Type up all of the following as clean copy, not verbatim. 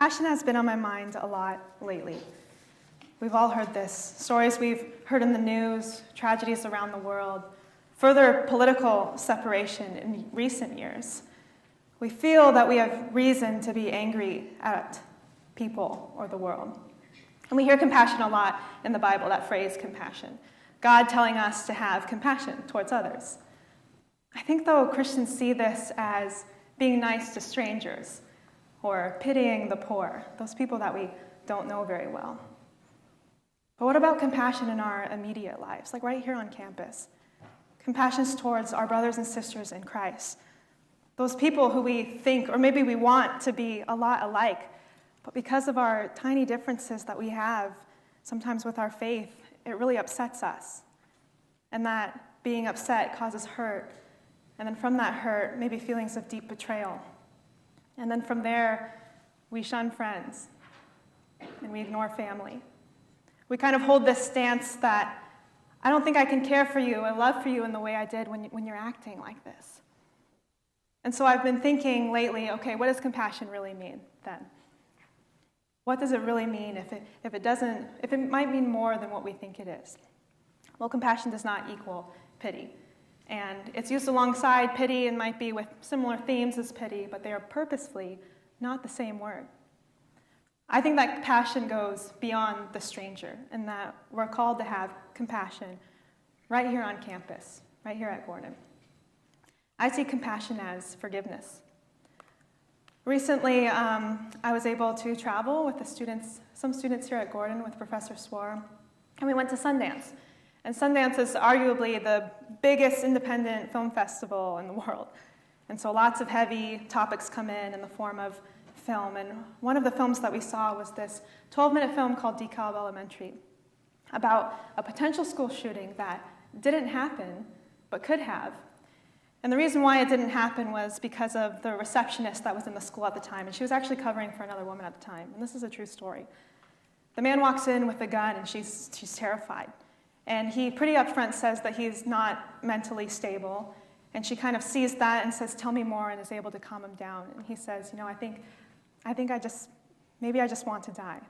Compassion has been on my mind a lot lately. We've all heard this. Stories we've heard in the news, tragedies around the world, further political separation in recent years. We feel that we have reason to be angry at people or the world. And we hear compassion a lot in the Bible, that phrase, compassion. God telling us to have compassion towards others. I think, though, Christians see this as being nice to strangers or pitying the poor, those people that we don't know very well. But what about compassion in our immediate lives, like right here on campus? Compassion towards our brothers and sisters in Christ. Those people who we think, or maybe we want to be a lot alike, but because of our tiny differences that we have, sometimes with our faith, it really upsets us. And that being upset causes hurt. And then from that hurt, maybe feelings of deep betrayal. And then from there, we shun friends, and we ignore family. We kind of hold this stance that I don't think I can care for you and love for you in the way I did when you're acting like this. And so I've been thinking lately, okay, what does compassion really mean then? What does it really mean if it might mean more than what we think it is? Well, compassion does not equal pity. And it's used alongside pity and might be with similar themes as pity, but they are purposefully not the same word. I think that compassion goes beyond the stranger, and that we're called to have compassion right here on campus, right here at Gordon. I see compassion as forgiveness. Recently, I was able to travel with some students here at Gordon with Professor Swar, and we went to Sundance. And Sundance is arguably the biggest independent film festival in the world. And so lots of heavy topics come in the form of film. And one of the films that we saw was this 12-minute film called DeKalb Elementary about a potential school shooting that didn't happen, but could have. And the reason why it didn't happen was because of the receptionist that was in the school at the time. And she was actually covering for another woman at the time. And this is a true story. The man walks in with a gun, and she's terrified. And he pretty upfront says that he's not mentally stable. And she kind of sees that and says, "Tell me more," and is able to calm him down. And he says, maybe I just want to die.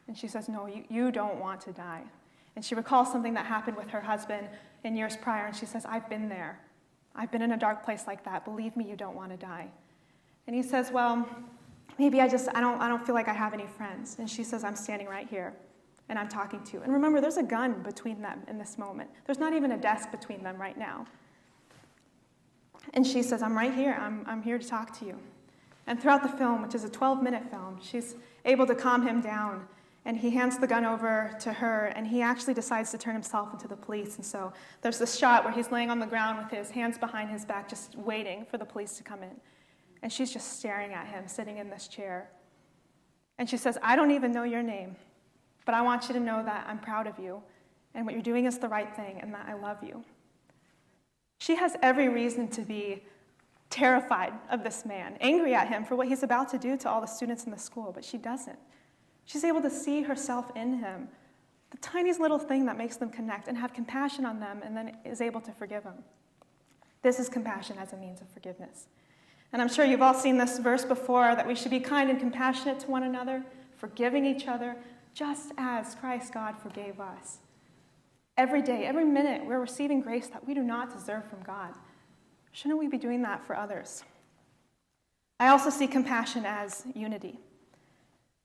And she says, "No, you don't want to die." And she recalls something that happened with her husband in years prior, and she says, "I've been there. I've been in a dark place like that. Believe me, you don't want to die." And he says, "Well, maybe I don't feel like I have any friends." And she says, "I'm standing right here. And I'm talking to you." And remember, there's a gun between them in this moment. There's not even a desk between them right now. And she says, "I'm right here. I'm here to talk to you." And throughout the film, which is a 12-minute film, she's able to calm him down. And he hands the gun over to her, and he actually decides to turn himself into the police. And so there's this shot where he's laying on the ground with his hands behind his back, just waiting for the police to come in. And she's just staring at him, sitting in this chair. And she says, "I don't even know your name, but I want you to know that I'm proud of you, and what you're doing is the right thing, and that I love you." She has every reason to be terrified of this man, angry at him for what he's about to do to all the students in the school, but she doesn't. She's able to see herself in him, the tiniest little thing that makes them connect, and have compassion on them, and then is able to forgive them. This is compassion as a means of forgiveness. And I'm sure you've all seen this verse before, that we should be kind and compassionate to one another, forgiving each other, just as Christ God forgave us. Every day, every minute, we're receiving grace that we do not deserve from God. Shouldn't we be doing that for others? I also see compassion as unity.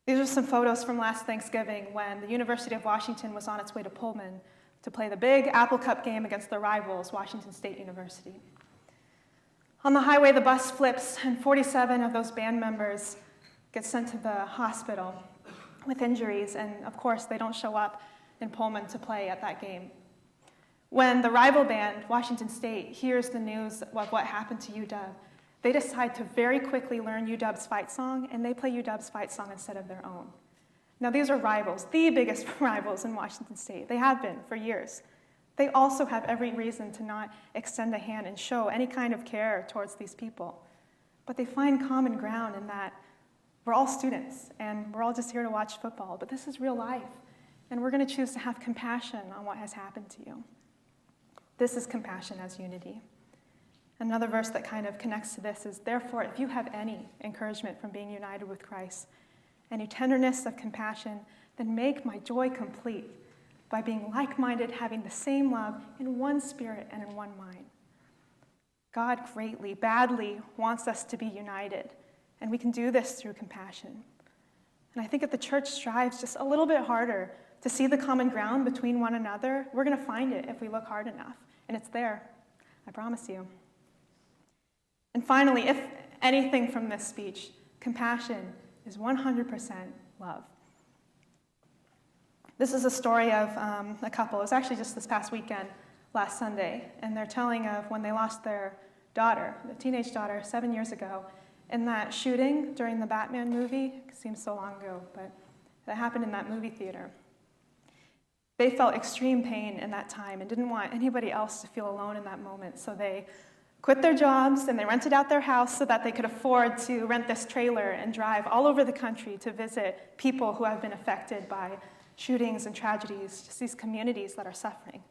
These are some photos from last Thanksgiving when the University of Washington was on its way to Pullman to play the big Apple Cup game against their rivals, Washington State University. On the highway, the bus flips, and 47 of those band members get sent to the hospital with injuries, and of course, they don't show up in Pullman to play at that game. When the rival band, Washington State, hears the news of what happened to UW, they decide to very quickly learn UW's fight song, and they play UW's fight song instead of their own. Now, these are rivals, the biggest rivals in Washington State. They have been for years. They also have every reason to not extend a hand and show any kind of care towards these people. But they find common ground in that we're all students, and we're all just here to watch football, but this is real life, and we're going to choose to have compassion on what has happened to you. This is compassion as unity. Another verse that kind of connects to this is, "Therefore, if you have any encouragement from being united with Christ, any tenderness of compassion, then make my joy complete by being like-minded, having the same love in one spirit and in one mind. God greatly, badly wants us to be united, and we can do this through compassion. And I think if the church strives just a little bit harder to see the common ground between one another, we're going to find it if we look hard enough. And it's there, I promise you. And finally, if anything from this speech, compassion is 100% love. This is a story of a couple. It was actually just this past weekend, last Sunday, and they're telling of when they lost their daughter, the teenage daughter, 7 years ago, in that shooting during the Batman movie. It seems so long ago, but that happened in that movie theater. They felt extreme pain in that time and didn't want anybody else to feel alone in that moment, so they quit their jobs and they rented out their house so that they could afford to rent this trailer and drive all over the country to visit people who have been affected by shootings and tragedies, just these communities that are suffering.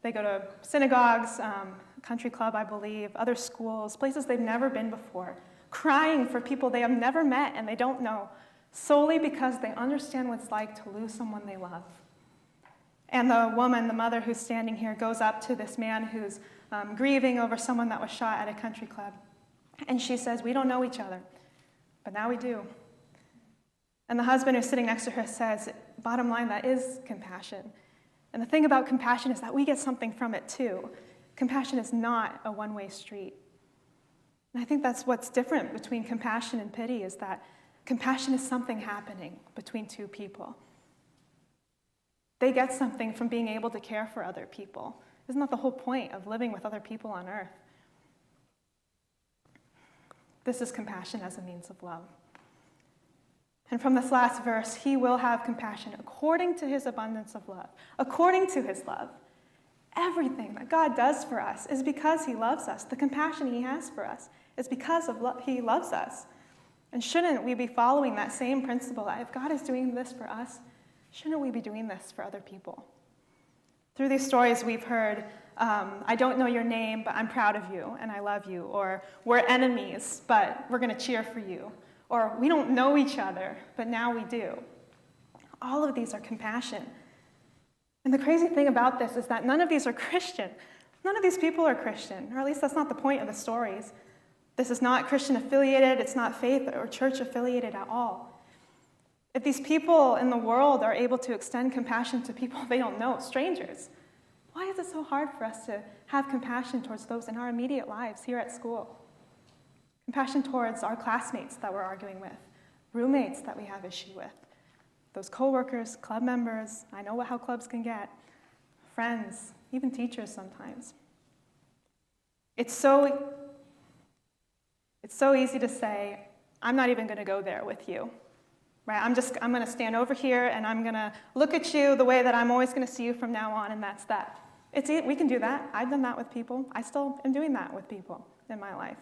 They go to synagogues, country club, I believe, other schools, places they've never been before, crying for people they have never met and they don't know, solely because they understand what it's like to lose someone they love. And the woman, the mother who's standing here, goes up to this man who's grieving over someone that was shot at a country club. And she says, "We don't know each other, but now we do." And the husband who's sitting next to her says, bottom line, that is compassion. And the thing about compassion is that we get something from it too. Compassion is not a one-way street. And I think that's what's different between compassion and pity, is that compassion is something happening between two people. They get something from being able to care for other people. Isn't that the whole point of living with other people on earth? This is compassion as a means of love. And from this last verse, he will have compassion according to his abundance of love, according to his love. Everything that God does for us is because he loves us. The compassion he has for us is because of he loves us. And shouldn't we be following that same principle that if God is doing this for us, shouldn't we be doing this for other people? Through these stories we've heard, I don't know your name, but I'm proud of you and I love you. Or we're enemies, but we're going to cheer for you. Or we don't know each other, but now we do. All of these are compassion. And the crazy thing about this is that none of these are Christian. None of these people are Christian, or at least that's not the point of the stories. This is not Christian affiliated, it's not faith or church affiliated at all. If these people in the world are able to extend compassion to people they don't know, strangers, why is it so hard for us to have compassion towards those in our immediate lives here at school? Compassion towards our classmates that we're arguing with, roommates that we have issue with, those coworkers, club members, I know how clubs can get, friends, even teachers sometimes. It's so easy to say, I'm not even going to go there with you. Right? I'm going to stand over here and I'm going to look at you the way that I'm always going to see you from now on, and that's that. We can do that. I've done that with people. I still am doing that with people in my life.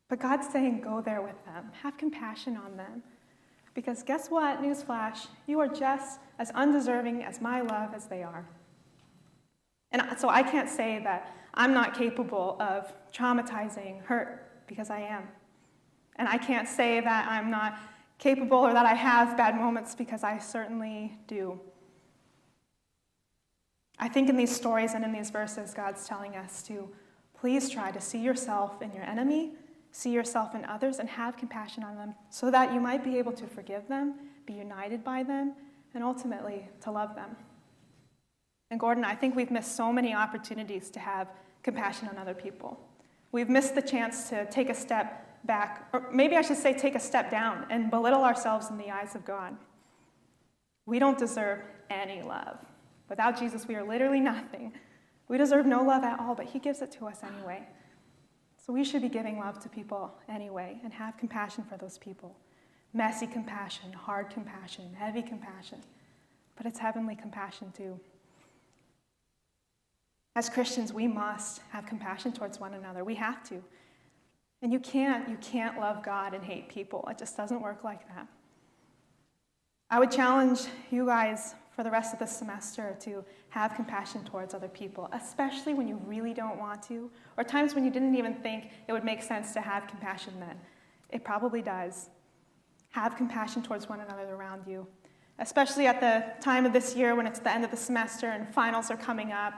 But God's saying, go there with them. Have compassion on them. Because guess what? Newsflash, you are just as undeserving as my love as they are. And so I can't say that I'm not capable of traumatizing hurt, because I am. And I can't say that I'm not capable or that I have bad moments, because I certainly do. I think in these stories and in these verses, God's telling us to please try to see yourself in your enemy, see yourself in others, and have compassion on them so that you might be able to forgive them, be united by them, and ultimately to love them. And Gordon, I think we've missed so many opportunities to have compassion on other people. We've missed the chance to take a step back, or maybe I should say take a step down and belittle ourselves in the eyes of God. We don't deserve any love. Without Jesus, we are literally nothing. We deserve no love at all, but he gives it to us anyway. So we should be giving love to people anyway and have compassion for those people. Messy compassion, hard compassion, heavy compassion. But it's heavenly compassion too. As Christians, we must have compassion towards one another. We have to. And you can't love God and hate people. It just doesn't work like that. I would challenge you guys for the rest of this semester to have compassion towards other people, especially when you really don't want to, or times when you didn't even think it would make sense to have compassion then. It probably does. Have compassion towards one another around you, especially at the time of this year when it's the end of the semester and finals are coming up.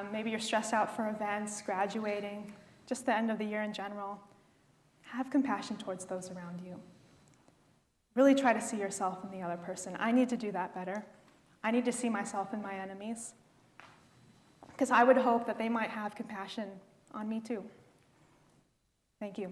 Maybe you're stressed out for events, graduating, just the end of the year in general. Have compassion towards those around you. Really try to see yourself in the other person. I need to do that better. I need to see myself in my enemies, because I would hope that they might have compassion on me too. Thank you.